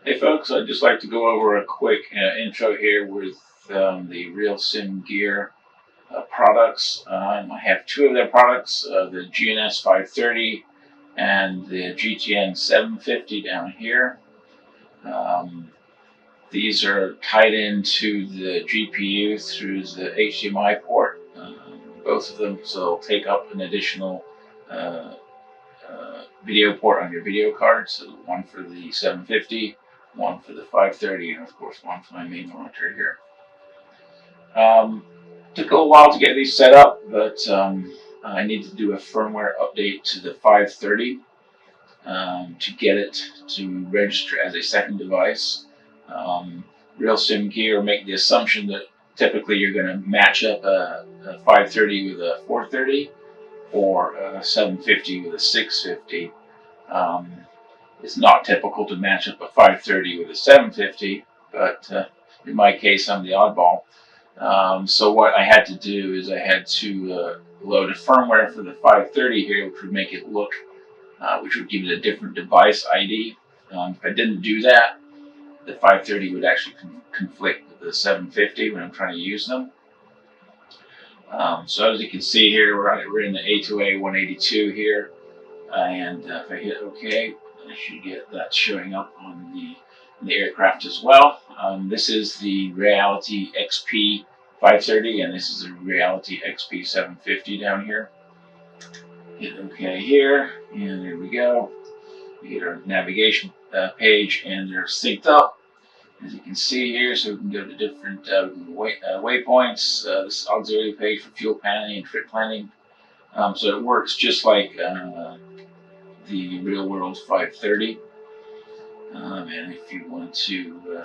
Hey folks, I'd just like to go over a quick intro here with the RealSim Gear products. I have two of their products, the GNS 530 and the GTN 750 down here. These are tied into the GPU through the HDMI port, both of them, so they'll take up an additional video port on your video card, so one for the 750, one for the 530, and of course one for my main monitor here. Took a little while to get these set up, but I need to do a firmware update to the 530 to get it to register as a second device. RealSim Gear make the assumption that typically you're going to match up a 530 with a 430 or a 750 with a 650. It's not typical to match up a 530 with a 750, but in my case, I'm the oddball. So what I had to do is I had to load a firmware for the 530 here, which would make it look, which would give it a different device ID. If I didn't do that, the 530 would actually conflict with the 750 when I'm trying to use them. So as you can see here, we're in the A2A 182 here, and if I hit OK, I should get that showing up on the aircraft as well. This is the RealityXP 530, and this is the RealityXP 750 down here. Hit OK here, and there we go. We get our navigation page, and they're synced up, as you can see here. So we can go to different waypoints. This is auxiliary page for fuel planning and trip planning. So it works just like the real world 530. And if you want to, you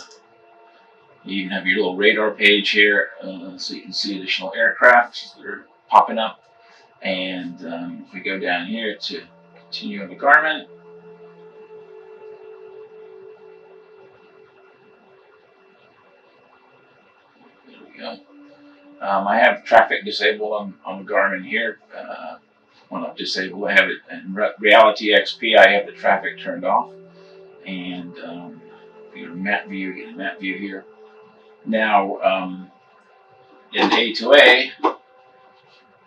even have your little radar page here, so you can see additional aircraft that are popping up. And if we go down here to continue on the Garmin, there we go. I have traffic disabled on the Garmin here. Well, not disabled, I have it in RealityXP. I have the traffic turned off. And if you go to map view, get a map view here. Now, in A2A,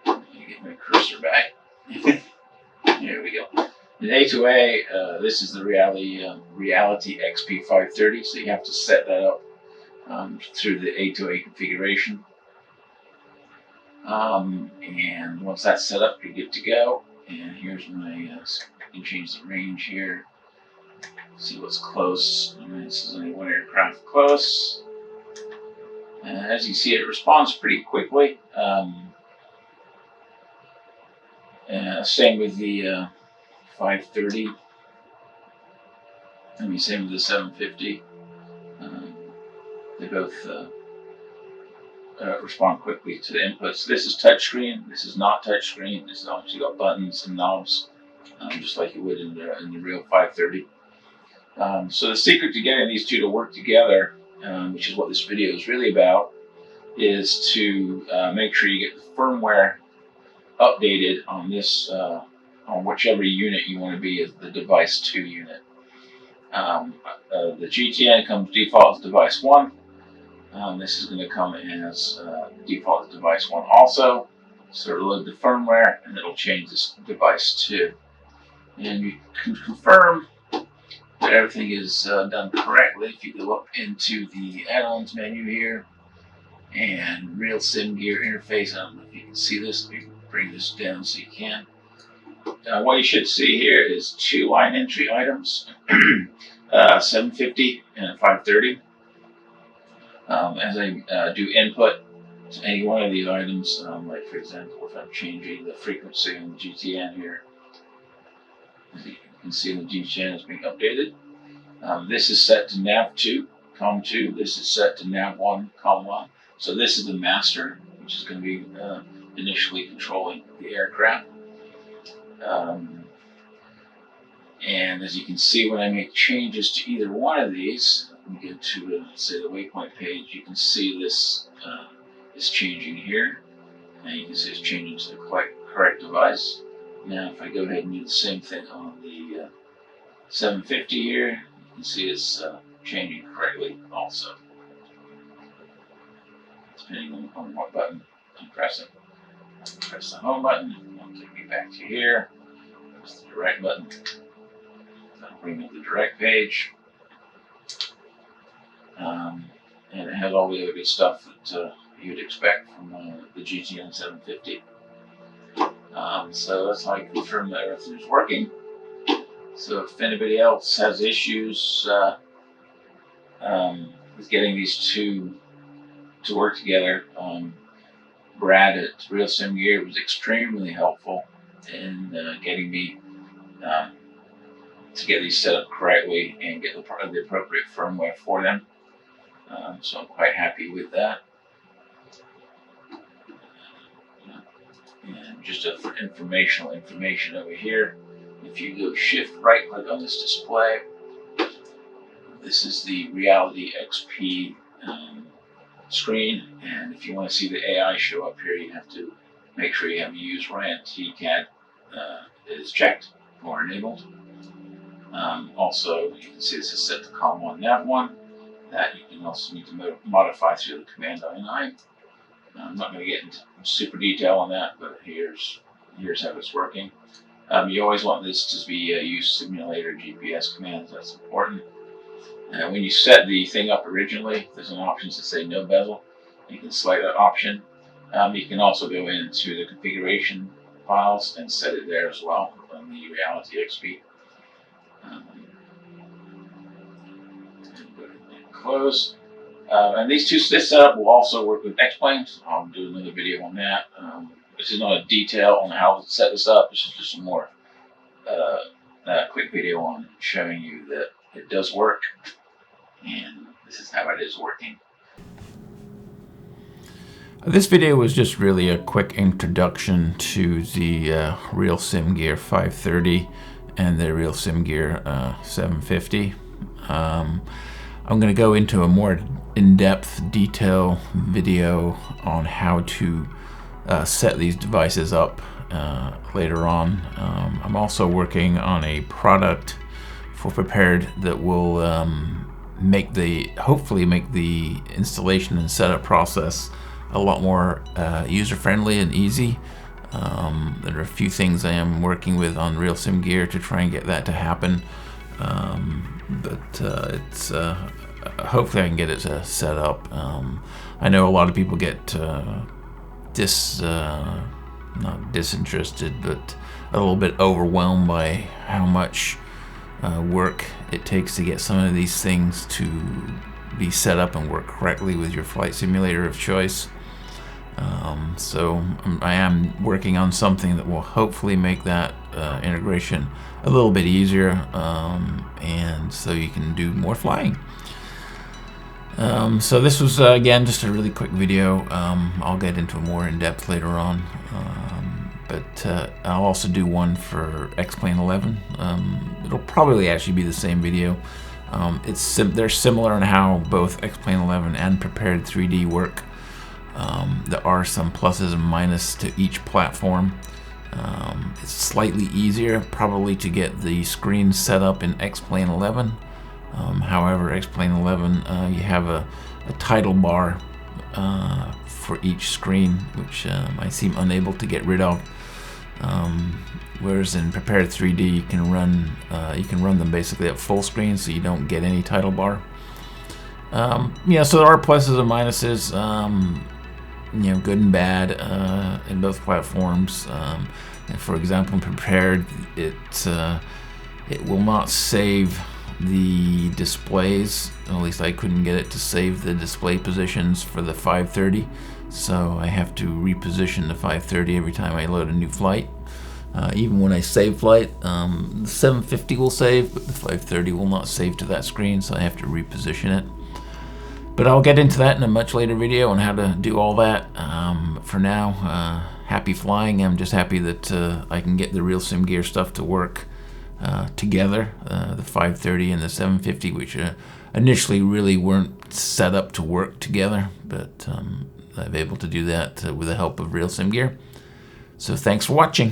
let me get my cursor back. There we go. In A2A, this is the RealityXP 530, so you have to set that up through the A2A configuration. And once that's set up, you're good to go. And here's my, you can change the range here. See what's close. This is only one aircraft close. As you see, it responds pretty quickly. Same with the 530. Same with the 750. They both respond quickly to the inputs. This is touchscreen. This is not touchscreen. This has obviously got buttons and knobs, just like you would in the real 530. So the secret to getting these two to work together, which is what this video is really about, is to make sure you get the firmware updated on this, on whichever unit you want to be as the device 2 unit. The GTN comes default as device 1. This is going to come as default as device 1 also. So load the firmware and it'll change this device 2. And you can confirm that everything is done correctly if you go up into the add-ons menu here and RealSim Gear interface. I don't know if you can see this. Let me bring this down so you can. What you should see here is 2 line entry items, 750 and a 530. As I do input to any one of these items, like for example, if I'm changing the frequency on the GTN here, as you can see, the GTN is being updated. This is set to nav2, com2. This is set to nav1, com1. So this is the master, which is going to be initially controlling the aircraft. And as you can see, when I make changes to either one of these, we go to, say, the waypoint page, you can see this is changing here. And you can see it's changing to the correct device. Now, if I go ahead and do the same thing on the 750 here, you can see it's changing correctly also, depending on what button I'm pressing. Press the home button, it'll take me back to here. Press the direct button, that'll bring up the direct page. And it has all the other good stuff that you'd expect from the GTN 750. So that's how I confirm that everything's working. So if anybody else has issues with getting these two to work together, Brad at RealSimGear was extremely helpful in getting me to get these set up correctly and get the appropriate firmware for them. So I'm quite happy with that. And just for information over here, if you go shift right click on this display, this is the RealityXP screen, and if you want to see the AI show up here, you have to make sure you have use RAN TCAD is checked or enabled. Also, you can see this is set to COM1 NAV1. That you can also need to modify through the command I9. I'm not going to get into super detail on that, but here's how it's working. You always want this to be use simulator GPS commands. That's important. When you set the thing up originally, there's an option to say no bezel. You can select that option. You can also go into the configuration files and set it there as well on the RealityXP. Close. And this setup will also work with X-Planes. I'll do another video on that. This is not a detail on how to set this up. This is just a more quick video on showing you that it does work, and this is how it is working. This video was just really a quick introduction to the RealSimGear 530 and the RealSimGear 750. I'm going to go into a more in-depth detail video on how to set these devices up later on. I'm also working on a product for Prepared that will hopefully make the installation and setup process a lot more user-friendly and easy. There are a few things I am working with on RealSimGear to try and get that to happen. It's hopefully I can get it set up. I know a lot of people get not disinterested, but a little bit overwhelmed by how much work it takes to get some of these things to be set up and work correctly with your flight simulator of choice. So I am working on something that will hopefully make that integration a little bit easier, and so you can do more flying. So this was again just a really quick video. I'll get into more in depth later on, but I'll also do one for X-Plane 11. It'll probably actually be the same video. They're similar in how both X-Plane 11 and Prepared 3D work. There are some pluses and minuses to each platform. It's slightly easier probably to get the screen set up in X-Plane 11. However, X-Plane 11, you have a title bar for each screen, which I seem unable to get rid of. Whereas in Prepared 3D, you can run them basically at full screen, so you don't get any title bar. So there are pluses and minuses, good and bad in both platforms. For example, in Prepared, it will not save the displays. At least I couldn't get it to save the display positions for the 530, so I have to reposition the 530 every time I load a new flight. Even when I save flight, the 750 will save, but the 530 will not save to that screen, so I have to reposition it. But I'll get into that in a much later video on how to do all that. For now, happy flying. I'm just happy that I can get the RealSimGear stuff to work together, the 530 and the 750, which initially really weren't set up to work together, but I'm able to do that with the help of RealSimGear. So thanks for watching.